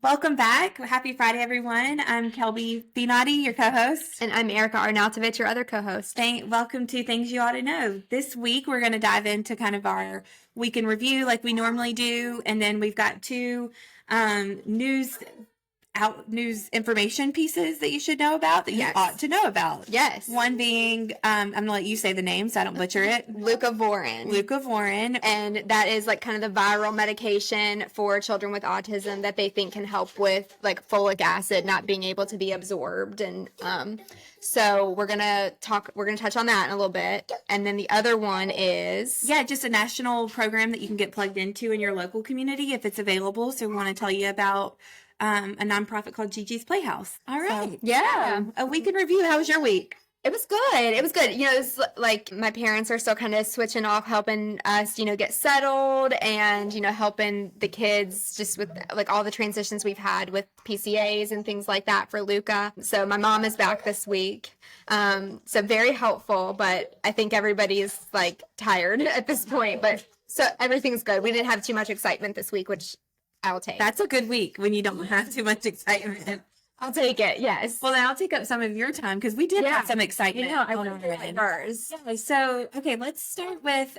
Welcome back. Happy Friday, everyone. I'm Kelby Finati, your co-host. And I'm Erica Arnautovic, your other co-host. Welcome to Things You Ought to Know. This week, we're going to dive into kind of our week in review like we normally do. And then we've got two news information pieces that you should know about that you ought to know about. Yes. One being, I'm going to let you say the name so I don't butcher it. Leucovorin. And that is like kind of the viral medication for children with autism that they think can help with like folic acid not being able to be absorbed. And so we're going to touch on that in a little bit. And then the other one is... Yeah, just a national program that you can get plugged into in your local community if it's available. So we want to tell you about a nonprofit called Gigi's Playhouse. All right. So, yeah. A week in review. How was your week? It was good. You know, it's like my parents are still kind of switching off, helping us, get settled and, helping the kids just with like all the transitions we've had with PCAs and things like that for Luca. So my mom is back this week. So very helpful, but I think everybody is like tired at this point, but so everything's good. We didn't have too much excitement this week, which I'll take. That's a good week when you don't have too much excitement. I'll take it. Yes. Well, then I'll take up some of your time because we did have some excitement. I want to hear yours. Yeah. So, okay, let's start with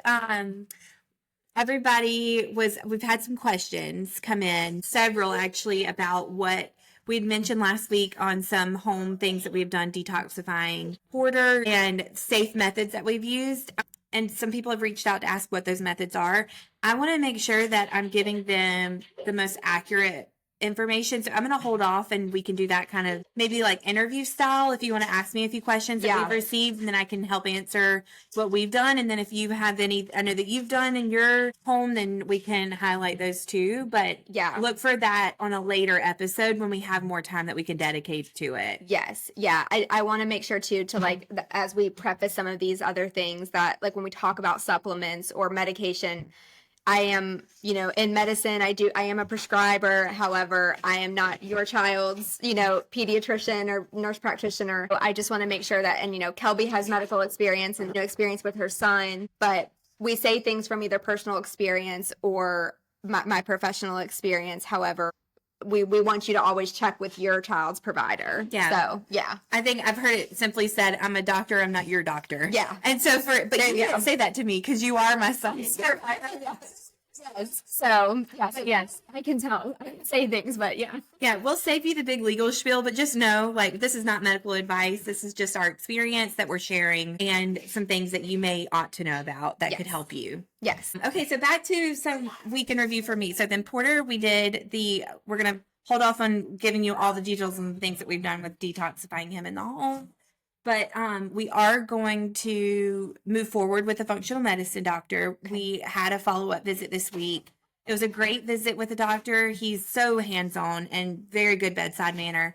we've had some questions come in, several actually, about what we'd mentioned last week on some home things that we've done, detoxifying Porter and safe methods that we've used. And some people have reached out to ask what those methods are. I want to make sure that I'm giving them the most accurate information. So I'm going to hold off and we can do that kind of maybe like interview style. If you want to ask me a few questions that we've received, and then I can help answer what we've done. And then if you have any, I know that you've done in your home, then we can highlight those too. But look for that on a later episode when we have more time that we can dedicate to it. Yes. Yeah. I want to make sure too, to like, as we preface some of these other things that like when we talk about supplements or medication, I am, in medicine, I am a prescriber. However, I am not your child's, pediatrician or nurse practitioner. I just want to make sure that, and, Kelby has medical experience and experience with her son, but we say things from either personal experience or my professional experience. However, we want you to always check with your child's provider. Yeah. So, yeah. I think I've heard it simply said, I'm a doctor, I'm not your doctor. Yeah. And so but you can't say that to me because you are my son. Yes. So, yes, I can tell. I can say things, but yeah. Yeah, we'll save you the big legal spiel, but just know, like, this is not medical advice. This is just our experience that we're sharing and some things that you may ought to know about that could help you. Yes. Okay, so back to some week in review for me. So then Porter, we're going to hold off on giving you all the details and the things that we've done with detoxifying him in the home. But we are going to move forward with a functional medicine doctor. We had a follow-up visit this week. It was a great visit with the doctor. He's so hands-on and very good bedside manner.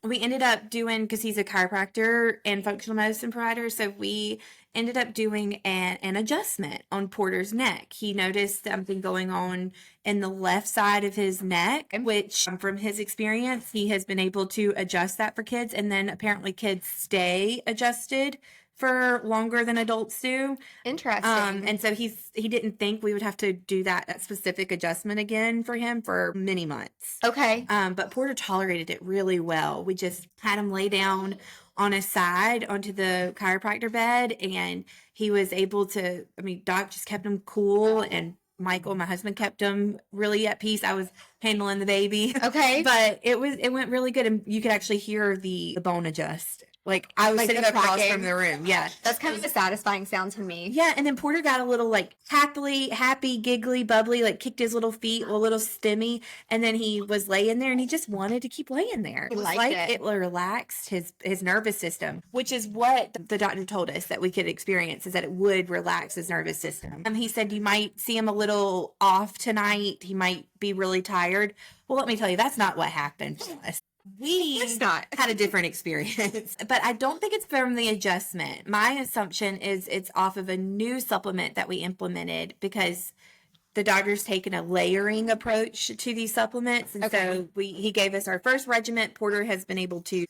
We ended up doing, because he's a chiropractor and functional medicine provider, so we ended up doing an adjustment on Porter's neck. He noticed something going on in the left side of his neck, which from his experience, he has been able to adjust that for kids. And then apparently kids stay adjusted for longer than adults do. Interesting. And so he didn't think we would have to do that specific adjustment again for him for many months. Okay. But Porter tolerated it really well. We just had him lay down on his side onto the chiropractor bed, and he was able to, Doc just kept him cool, and Michael, my husband, kept him really at peace. I was handling the baby. Okay. But it went really good, and you could actually hear the bone adjust. Like, I was sitting across from the room. Yeah. That's kind of a satisfying sound to me. Yeah, and then Porter got a little, like, happy, giggly, bubbly, like, kicked his little feet, a little stimmy, and then he was laying there, and he just wanted to keep laying there. It was like it relaxed his nervous system, which is what the doctor told us that we could experience, is that it would relax his nervous system. He said you might see him a little off tonight. He might be really tired. Well, let me tell you, that's not what happened to us. We had a different experience, but I don't think it's from the adjustment. My assumption is it's off of a new supplement that we implemented because the doctor's taken a layering approach to these supplements. And so he gave us our first regimen. Porter has been able to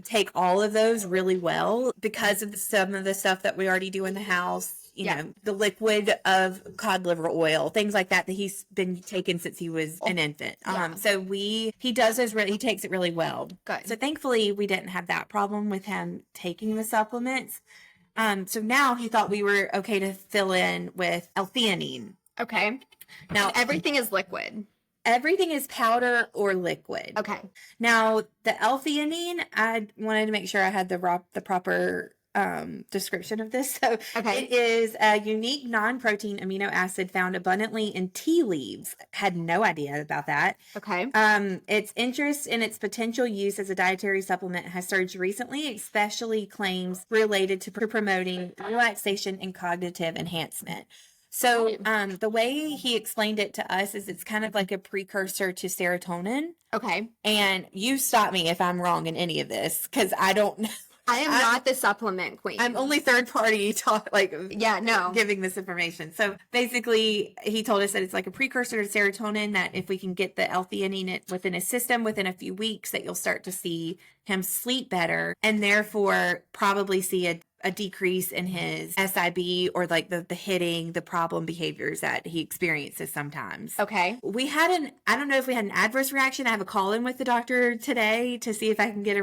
take all of those really well because of some of the stuff that we already do in the house. you know, the liquid of cod liver oil, things like that he's been taking since he was an infant. So he does he takes it really well. Good. So thankfully we didn't have that problem with him taking the supplements. So now he thought we were okay to fill in with L-theanine. Okay. Now Everything is liquid. everything is powder or liquid. Okay. Now the L-theanine, I wanted to make sure I had the proper description of this. So it is a unique non-protein amino acid found abundantly in tea leaves. Had no idea about that. Okay. Its interest in its potential use as a dietary supplement has surged recently, especially claims related to promoting relaxation and cognitive enhancement. So the way he explained it to us is it's kind of like a precursor to serotonin. Okay. And you stop me if I'm wrong in any of this, because I don't know. I am not the supplement queen. I'm only third party giving this information. So basically, he told us that it's like a precursor to serotonin, that if we can get the L-theanine within his system within a few weeks, that you'll start to see him sleep better and therefore probably see a decrease in his SIB or like the hitting, the problem behaviors that he experiences sometimes. Okay. I don't know if we had an adverse reaction. I have a call in with the doctor today to see if I can get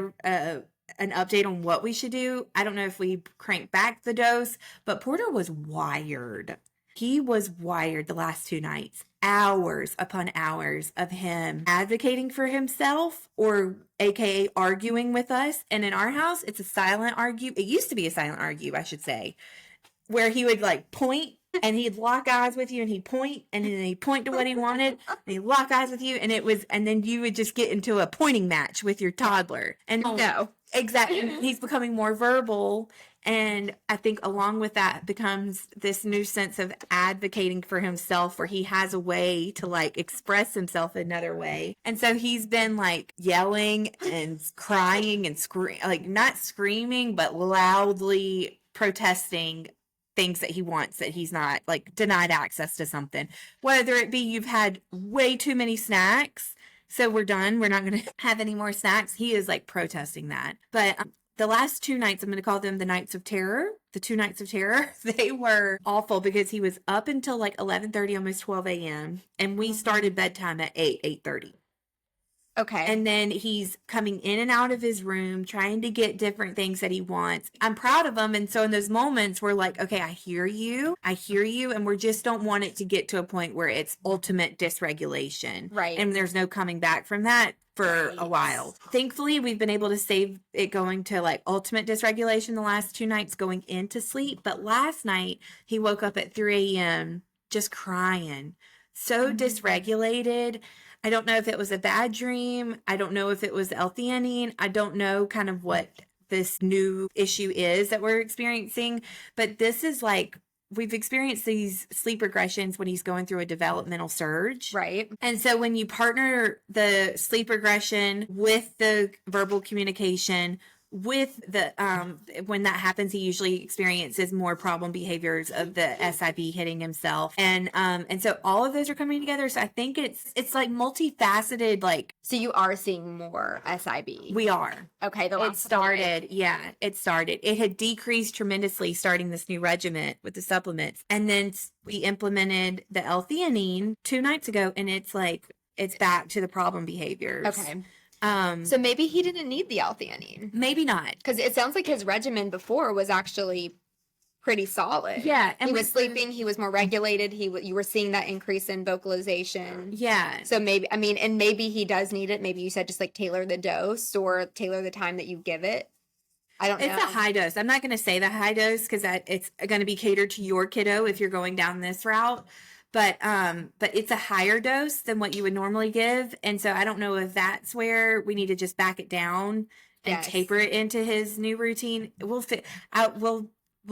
an update on what we should do. I don't know if we crank back the dose, but Porter was wired. He was wired the last 2 nights, hours upon hours of him advocating for himself or AKA arguing with us. And in our house, it's a silent argue. It used to be a silent argue, I should say, where he would like point and he'd lock eyes with you and he'd point and then he'd point to what he wanted and he'd lock eyes with you. And then you would just get into a pointing match with your toddler. And no. Exactly. He's becoming more verbal. And I think along with that becomes this new sense of advocating for himself where he has a way to like express himself another way. And so he's been like yelling and crying and like not screaming, but loudly protesting things that he wants, that he's not like denied access to something. Whether it be you've had way too many snacks, so we're done. We're not going to have any more snacks. He is like protesting that. But the last 2 nights, I'm going to call them the nights of terror. The 2 nights of terror, they were awful because he was up until like 11:30, almost 12 a.m. And we started bedtime at 8:30. Okay. And then he's coming in and out of his room, trying to get different things that he wants. I'm proud of him. And so in those moments, we're like, okay, I hear you. And we just don't want it to get to a point where it's ultimate dysregulation. Right. And there's no coming back from that for a while. Thankfully, we've been able to save it going to like ultimate dysregulation the last 2 nights going into sleep. But last night, he woke up at 3 a.m. just crying. So dysregulated. I don't know if it was a bad dream. I don't know if it was L-theanine. I don't know kind of what this new issue is that we're experiencing. But this is like, we've experienced these sleep regressions when he's going through a developmental surge. Right. And so when you partner the sleep regression with the verbal communication, with the when that happens, he usually experiences more problem behaviors of the SIB hitting himself, and so all of those are coming together. So I think it's like multifaceted. Like, so you are seeing more SIB. We are. Okay. It started. It had decreased tremendously starting this new regimen with the supplements, and then we implemented the L-theanine 2 nights ago, and it's back to the problem behaviors. Okay. So maybe he didn't need the L-theanine. Maybe not. Because it sounds like his regimen before was actually pretty solid. Yeah. And he was sleeping. He was more regulated. You were seeing that increase in vocalization. Yeah. So maybe he does need it. Maybe you said just like tailor the dose or tailor the time that you give it. I don't know. It's a high dose. I'm not going to say the high dose because it's going to be catered to your kiddo if you're going down this route. But it's a higher dose than what you would normally give. And so I don't know if that's where we need to just back it down and taper it into his new routine. We'll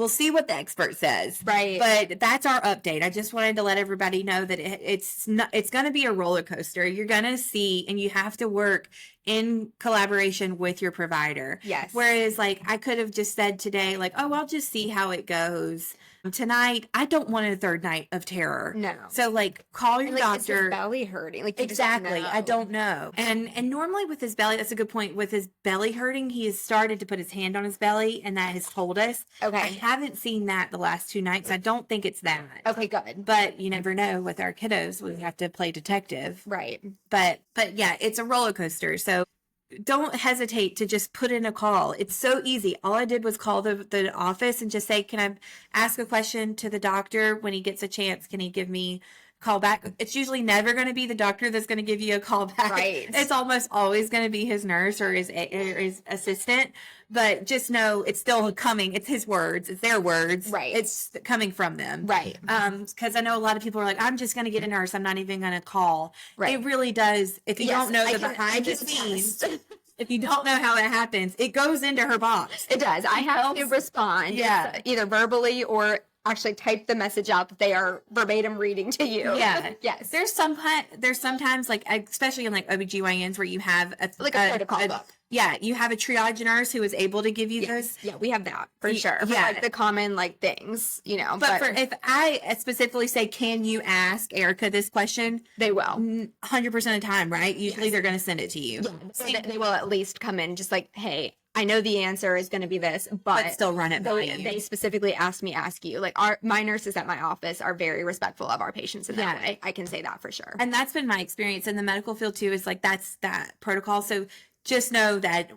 see what the expert says. Right. But that's our update. I just wanted to let everybody know that it's going to be a roller coaster. You're going to see, and you have to work in collaboration with your provider. Yes. Whereas like I could have just said today, like, oh, I'll just see how it goes. tonight, I don't want a third night of terror. No. So like call your Like, is his doctor. belly hurting? Like, you just Exactly. know. I don't know. And normally with his belly, that's a good point. With his belly hurting, he has started to put his hand on his belly, and that has told us. Okay. I haven't seen that the last 2 nights. I don't think it's that. Okay, good. But you never know with our kiddos. We have to play detective. Right. But yeah, it's a roller coaster. So don't hesitate to just put in a call. It's so easy. All I did was call the office and just say, can I ask a question to the doctor when he gets a chance? Can he give me a call back? It's usually never going to be the doctor that's going to give you a call back. Right. It's almost always going to be his nurse or his assistant. But just know it's still coming. It's his words. It's their words. Right. It's coming from them. Right. Because I know a lot of people are like, I'm just going to get a nurse. I'm not even going to call. Right. It really does. If you don't know the behind the scenes, if you don't know how it happens, it goes into her box. It does. I have to respond. Yeah. Either verbally or actually type the message out that they are verbatim reading to you. Yeah. Yes. There's sometimes like, especially in like OBGYNs where you have a protocol book. Yeah, you have a triage nurse who is able to give you those. Yeah, we have that for sure. For Yeah. like the common like things, But if I specifically say, can you ask Erica this question? they will. 100% of the time, right? Usually they're going to send it to you. So they will at least come in just like, hey, I know the answer is going to be this, but still run it by you. They specifically ask you. Like my nurses at my office are very respectful of our patients in that way. I can say that for sure. And that's been my experience in the medical field too, is like that's that protocol. So just know that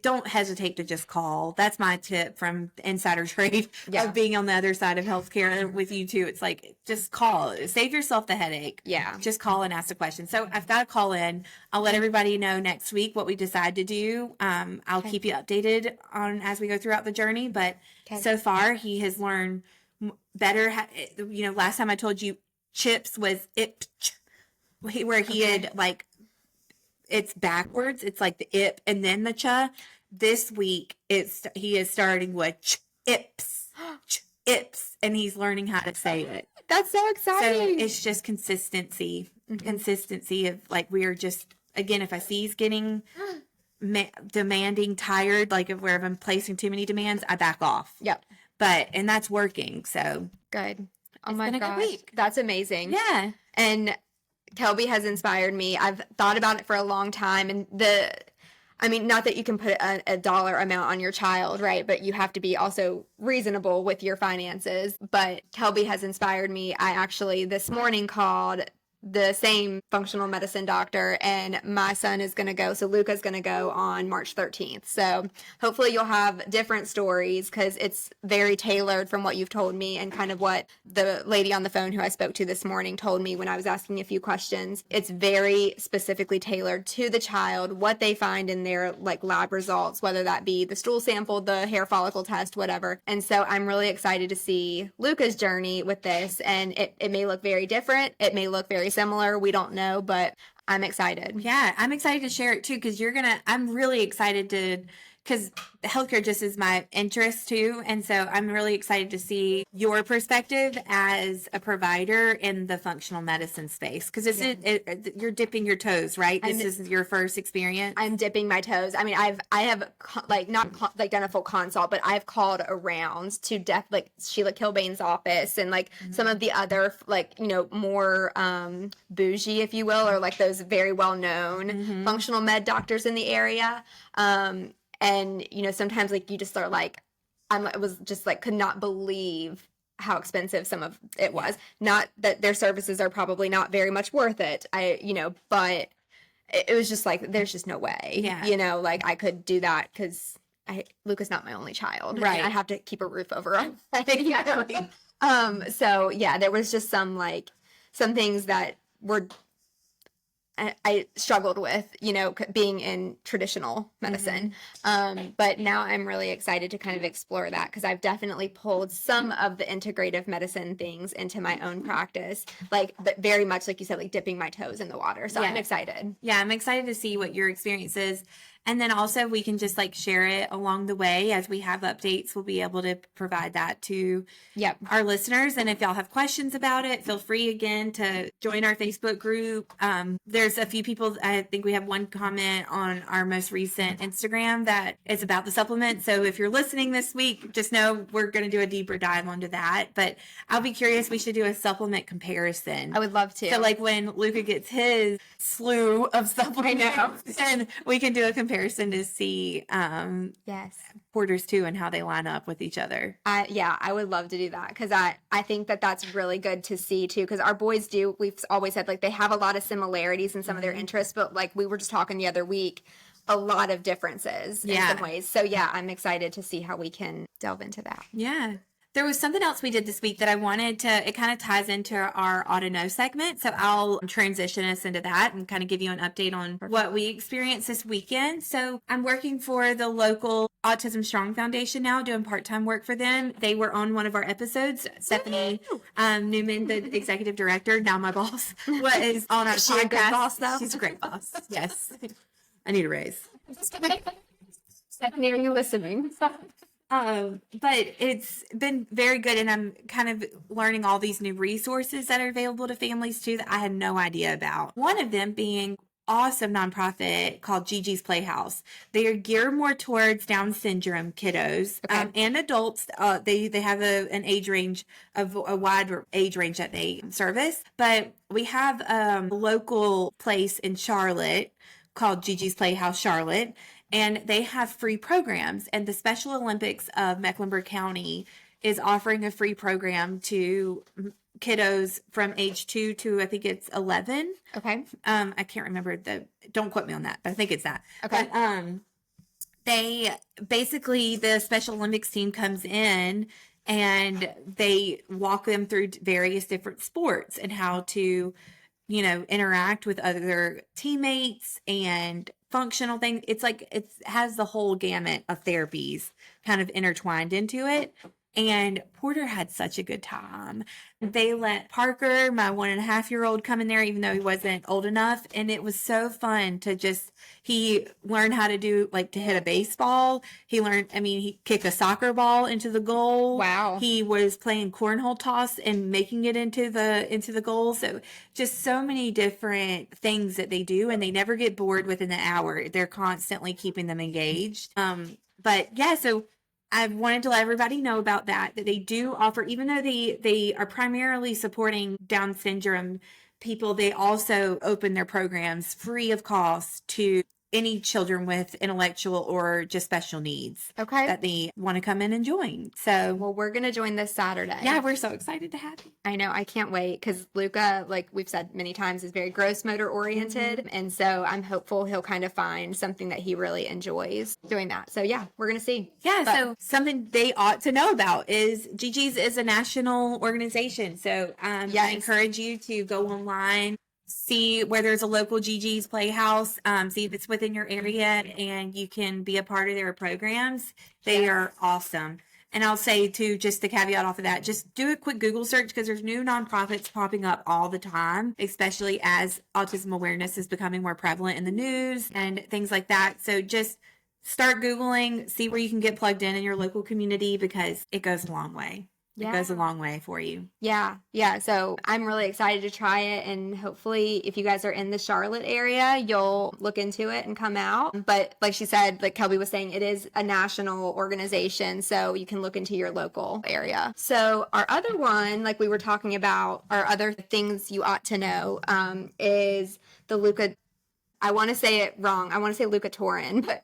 don't hesitate to just call. That's my tip from insider trade of being on the other side of healthcare with you too. It's like, just call. Save yourself the headache. Yeah. Just call and ask a question. So I've got to call in. I'll let everybody know next week what we decide to do. I'll keep you updated on as we go throughout the journey. But so far he has learned better. Last time I told you chips was it, where he had like, it's backwards. It's like the ip and then the cha. This week, he is starting with ips, ips, and he's learning how to say it. That's so exciting. So it's just consistency of like, we are just, again, if I see he's getting demanding, tired, like if I'm placing too many demands, I back off. Yep. And that's working. So good. Oh it's my been a good gosh. week. That's amazing. Yeah. And Kelby has inspired me. I've thought about it for a long time. And not that you can put a dollar amount on your child, right? But you have to be also reasonable with your finances. But Kelby has inspired me. I actually this morning called the same functional medicine doctor, and my son is going to go. So Luca's going to go on March 13th. So hopefully you'll have different stories because it's very tailored from what you've told me and kind of what the lady on the phone who I spoke to this morning told me when I was asking a few questions. It's very specifically tailored to the child, what they find in their like lab results, whether that be the stool sample, the hair follicle test, whatever. And so I'm really excited to see Luca's journey with this, and it may look very different. It may look very similar. We don't know, but I'm excited. Yeah, I'm excited to share it too, because I'm really excited because healthcare just is my interest too. And so I'm really excited to see your perspective as a provider in the functional medicine space. Because you're dipping your toes, right? This is your first experience. I'm dipping my toes. I mean, I have not done a full consult, but I've called around to Sheila Kilbane's office and some of the other more bougie, if you will, or like those very well known functional med doctors in the area. And, sometimes you just are could not believe how expensive some of it was. Not that their services are probably not very much worth it. But it was just there's just no way, I could do that because Luca's not my only child. Right. I have to keep a roof over him. So yeah, there was just some things that were, I struggled with, being in traditional medicine. But now I'm really excited to kind of explore that because I've definitely pulled some of the integrative medicine things into my own practice, but very much like you said, dipping my toes in the water. So I'm excited. Yeah, I'm excited to see what your experience is. And then also we can just like share it along the way as we have updates. We'll be able to provide that to Yep. our listeners. And if y'all have questions about it, feel free again to join our Facebook group. There's a few people, I think we have one comment on our most recent Instagram that is about the supplement. So if you're listening this week, just know we're going to do a deeper dive onto that. But I'll be curious, we should do a supplement comparison. I would love to. So like when Luca gets his slew of supplements, and we can do a comparison to see yes. Porter's too and how they line up with each other. I would love to do that because I think that that's really good to see too, because our boys do, we've always said like they have a lot of similarities in some of their interests, but like we were just talking the other week, a lot of differences in some ways. So yeah, I'm excited to see how we can delve into that. Yeah. There was something else we did this week that I wanted to, it kind of ties into our ought to know segment. So I'll transition us into that and kind of give you an update on what we experienced this weekend. So I'm working for the local Autism Strong Foundation now, doing part-time work for them. They were on one of our episodes. Stephanie Newman, the executive director, now my boss, was on our podcast. She a good boss though? She's a great boss. Yes. I need a raise. Stephanie, are you listening? But it's been very good, and I'm kind of learning all these new resources that are available to families too that I had no idea about. One of them being awesome nonprofit called Gigi's Playhouse. They are geared more towards Down syndrome kiddos and adults. They have an age range of a wide age range that they service. But we have a local place in Charlotte called Gigi's Playhouse Charlotte. And they have free programs. And the Special Olympics of Mecklenburg County is offering a free program to kiddos from age 2 to I think it's 11. Okay. I can't remember don't quote me on that, but I think it's that. Okay. But, they basically, the Special Olympics team comes in and they walk them through various different sports and how to, interact with other teammates and functional things. It's like it has the whole gamut of therapies kind of intertwined into it. And Porter had such a good time. They let Parker, my 1.5-year-old, come in there, even though he wasn't old enough. And it was so fun to he learned how to to hit a baseball. He learned, he kicked a soccer ball into the goal. Wow. He was playing cornhole toss and making it into the goal. So just so many different things that they do, and they never get bored within the hour. They're constantly keeping them engaged. But yeah, so I wanted to let everybody know about that they do offer, even though they are primarily supporting Down syndrome people, they also open their programs free of cost to any children with intellectual or just special needs that they want to come in and join. So, well, we're going to join this Saturday. Yeah, we're so excited to have you. I know. I can't wait because Luca, like we've said many times, is very gross motor oriented. Mm-hmm. And so I'm hopeful he'll kind of find something that he really enjoys doing that. So yeah, we're going to see. Yeah. So something they ought to know about is Gigi's is a national organization. So I encourage you to go online, see where there's a local Gigi's Playhouse, see if it's within your area, and you can be a part of their programs. They are awesome. And I'll say too, just the caveat off of that, just do a quick Google search because there's new nonprofits popping up all the time, especially as autism awareness is becoming more prevalent in the news and things like that. So just start Googling, see where you can get plugged in your local community because it goes a long way. It goes a long way for you. Yeah. So I'm really excited to try it. And hopefully if you guys are in the Charlotte area, you'll look into it and come out. But like she said, like Kelby was saying, it is a national organization. So you can look into your local area. So our other one, like we were talking about, our other things you ought to know is the I want to say it wrong. I want to say Leucovorin, but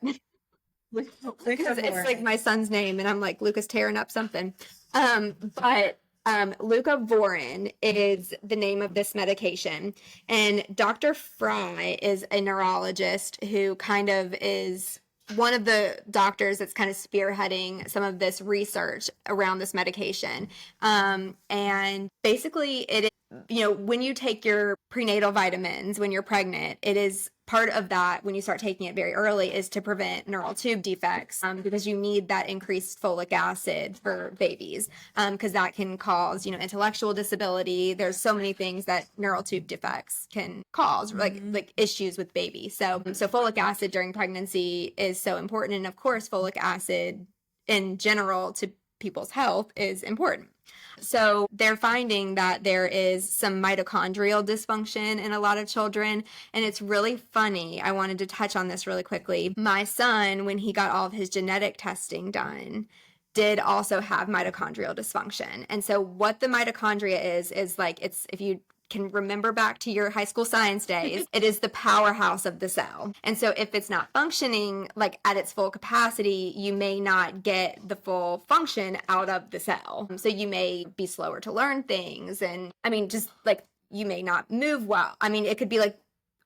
because it's like my son's name and I'm like, Luca's tearing up something. But Leucovorin is the name of this medication. And Dr. Fry is a neurologist who kind of is one of the doctors that's kind of spearheading some of this research around this medication. And basically it is, when you take your prenatal vitamins when you're pregnant, it is part of that, when you start taking it very early, is to prevent neural tube defects, because you need that increased folic acid for babies, because that can cause, intellectual disability. There's so many things that neural tube defects can cause, like issues with babies. So folic acid during pregnancy is so important. And of course, folic acid in general to people's health is important. So they're finding that there is some mitochondrial dysfunction in a lot of children. And it's really funny. I wanted to touch on this really quickly. My son, when he got all of his genetic testing done, did also have mitochondrial dysfunction. And so what the mitochondria is like, it's, if you can remember back to your high school science days, it is the powerhouse of the cell. And so if it's not functioning like at its full capacity, you may not get the full function out of the cell. So you may be slower to learn things. And I mean, just like you may not move well. I mean, it could be like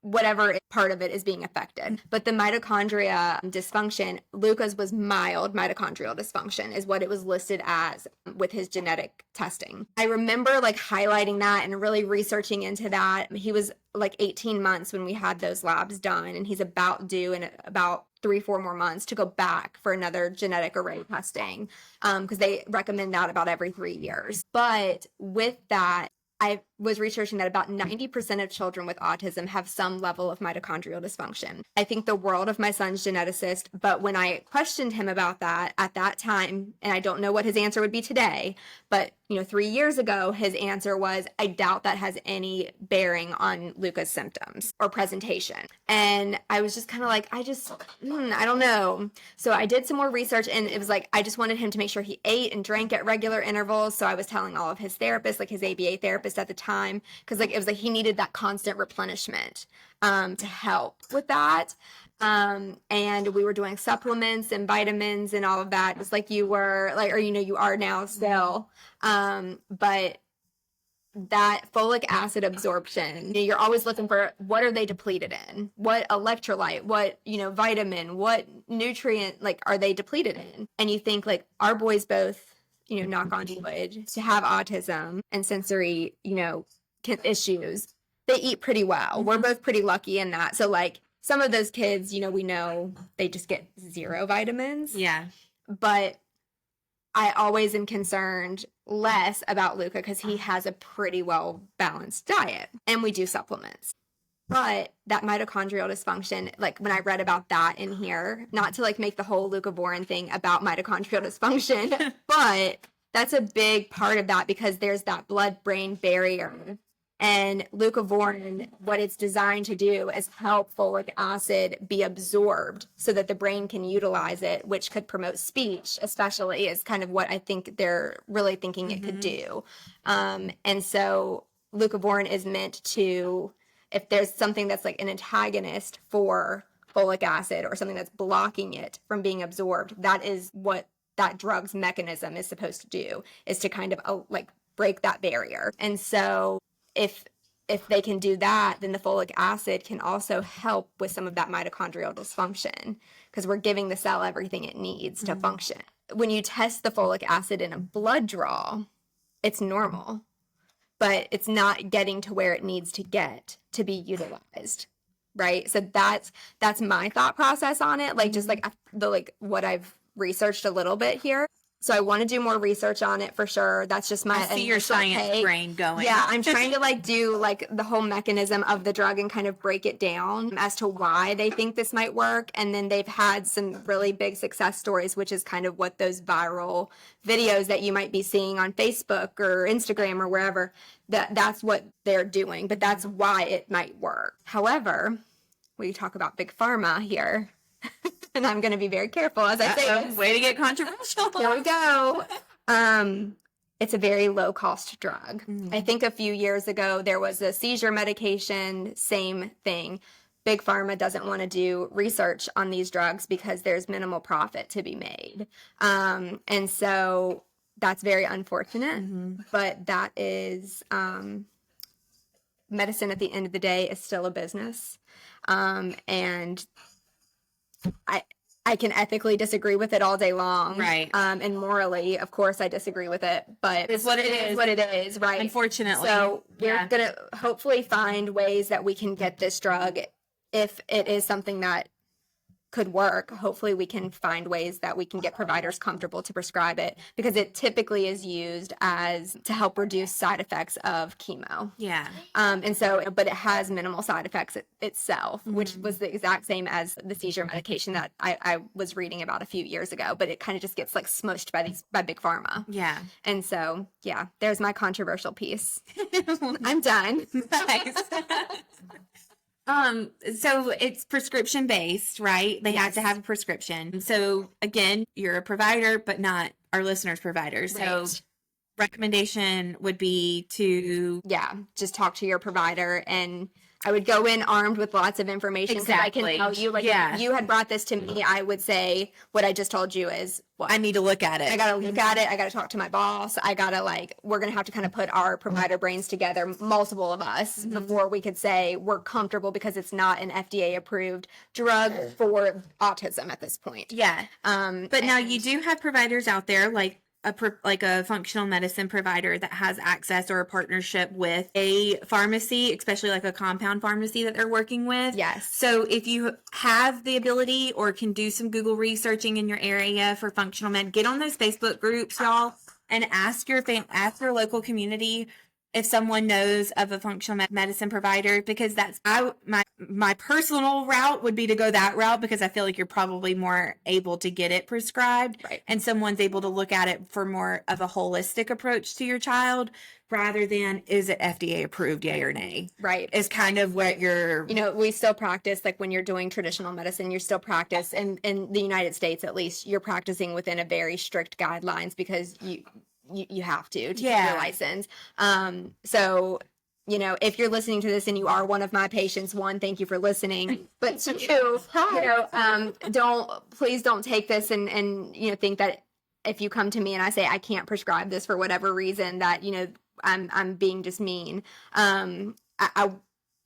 whatever part of it is being affected. But the mitochondria dysfunction, Luca's was mild mitochondrial dysfunction is what it was listed as with his genetic testing. I remember like highlighting that and really researching into that. He was like 18 months when we had those labs done, and he's about due in about 3-4 more months to go back for another genetic array testing, because they recommend that about every 3 years. But with that, I was researching that about 90% of children with autism have some level of mitochondrial dysfunction. I think the world of my son's geneticist, but when I questioned him about that at that time, and I don't know what his answer would be today, but 3 years ago, his answer was, I doubt that has any bearing on Luca's symptoms or presentation. And I was just kind of like, I don't know. So I did some more research, and it was like, I just wanted him to make sure he ate and drank at regular intervals. So I was telling all of his therapists, like his ABA therapist at the time, because like it was like he needed that constant replenishment to help with that. And we were doing supplements and vitamins and all of that, just like you were, like, or you are now still. But that folic acid absorption, you're always looking for what are they depleted in? What electrolyte, what, vitamin, what nutrient, like, are they depleted in? And you think, like, our boys both, knock on wood, to have autism and sensory, issues, they eat pretty well. We're both pretty lucky in that. So, like, some of those kids, we know they just get 0 vitamins. Yeah. But I always am concerned less about Luca because he has a pretty well balanced diet, and we do supplements. But that mitochondrial dysfunction, like when I read about that in here, not to like make the whole Leucovorin thing about mitochondrial dysfunction, but that's a big part of that because there's that blood-brain barrier. And Leucovorin, what it's designed to do is help folic acid be absorbed so that the brain can utilize it, which could promote speech, especially, is kind of what I think they're really thinking it could do. And so Leucovorin is meant to, if there's something that's like an antagonist for folic acid or something that's blocking it from being absorbed, that is what that drug's mechanism is supposed to do, is to kind of like break that barrier. And so if they can do that, then the folic acid can also help with some of that mitochondrial dysfunction because we're giving the cell everything it needs to function. When you test the folic acid in a blood draw, it's normal, but it's not getting to where it needs to get to be utilized, right? So that's my thought process on it, like just like what I've researched a little bit here. So I want to do more research on it for sure. That's just my I see your science brain going. Yeah, I'm trying to like do like the whole mechanism of the drug and kind of break it down as to why they think this might work. And then they've had some really big success stories, which is kind of what those viral videos that you might be seeing on Facebook or Instagram or wherever, that's what they're doing. But that's why it might work. However, we talk about big pharma here. And I'm going to be very careful as I say this. Way to get controversial. There we go. It's a very low cost drug. I think a few years ago there was a seizure medication, same thing. Big Pharma doesn't want to do research on these drugs because there's minimal profit to be made. And so that's very unfortunate, but that is medicine at the end of the day is still a business. And I can ethically disagree with it all day long. Right. And morally, of course, I disagree with it, but It's what it is. what it is, right? Unfortunately. So we're Yeah. going to hopefully find ways that we can get this drug if it is something that could work, hopefully we can find ways that we can get providers comfortable to prescribe it, because it typically is used as to help reduce side effects of chemo. Yeah. And so, but it has minimal side effects itself, which was the exact same as the seizure medication that I was reading about a few years ago, but it kind of just gets like smushed by big pharma. Yeah. And so, yeah, there's my controversial piece. I'm done. Nice. So it's prescription based, right? They have to have a prescription. So again, you're a provider, but not our listeners' providers. So Right. recommendation would be to Yeah, just talk to your provider, and I would go in armed with lots of information. 'Cause I Exactly. can tell you, like, Yeah. if you had brought this to me, I would say what I just told you is, well, I need to look at it. I gotta look at it. I gotta talk to my boss. I gotta we're gonna have to kind of put our provider brains together, multiple of us, before we could say we're comfortable, because it's not an FDA approved drug for autism at this point. Yeah. But now you do have providers out there like a functional medicine provider that has access or a partnership with a pharmacy, especially like a compound pharmacy that they're working with. Yes. So if you have the ability or can do some Google researching in your area for functional med, get on those Facebook groups, y'all, and ask your local community if someone knows of a functional medicine provider, because that's my personal route would be to go that route, because I feel like you're probably more able to get it prescribed, Right. and someone's able to look at it for more of a holistic approach to your child rather than is it FDA approved, yay or nay. Right. Is kind of what you're. We still practice, like when you're doing traditional medicine, you're still practice, and in the United States at least, you're practicing within a very strict guidelines, because you have to get your license. So, if you're listening to this and you are one of my patients, one, thank you for listening. But two, please don't take this and think that if you come to me and I say I can't prescribe this for whatever reason, that, I'm being just mean. I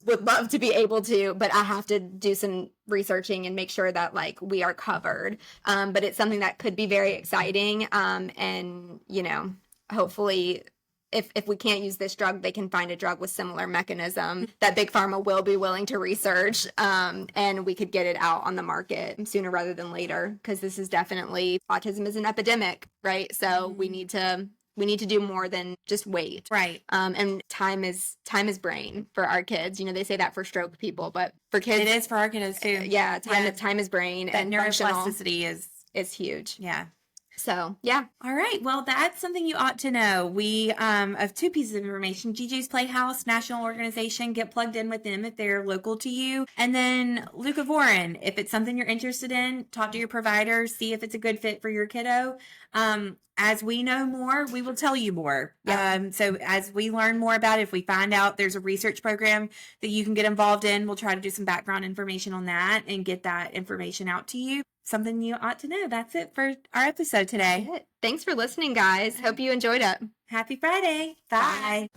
would love to be able to, but I have to do some researching and make sure that we are covered. But it's something that could be very exciting. And hopefully if we can't use this drug, they can find a drug with similar mechanism that Big Pharma will be willing to research. And we could get it out on the market sooner rather than later, because this is definitely, autism is an epidemic, right? So we need to do more than just wait. Right. And time is brain for our kids. They say that for stroke people, but for kids, It is for our kiddos too. yeah, time is brain, That and functional neuroplasticity is huge. yeah. So, yeah. All right. Well, that's something you ought to know. We have two pieces of information. Gigi's Playhouse, national organization. Get plugged in with them if they're local to you. And then Leucovorin. If it's something you're interested in, talk to your provider. See if it's a good fit for your kiddo. As we know more, we will tell you more. Yeah. So as we learn more about it, if we find out there's a research program that you can get involved in, we'll try to do some background information on that and get that information out to you. Something you ought to know. That's it for our episode today. Thanks for listening, guys. Hope you enjoyed it. Happy Friday. Bye.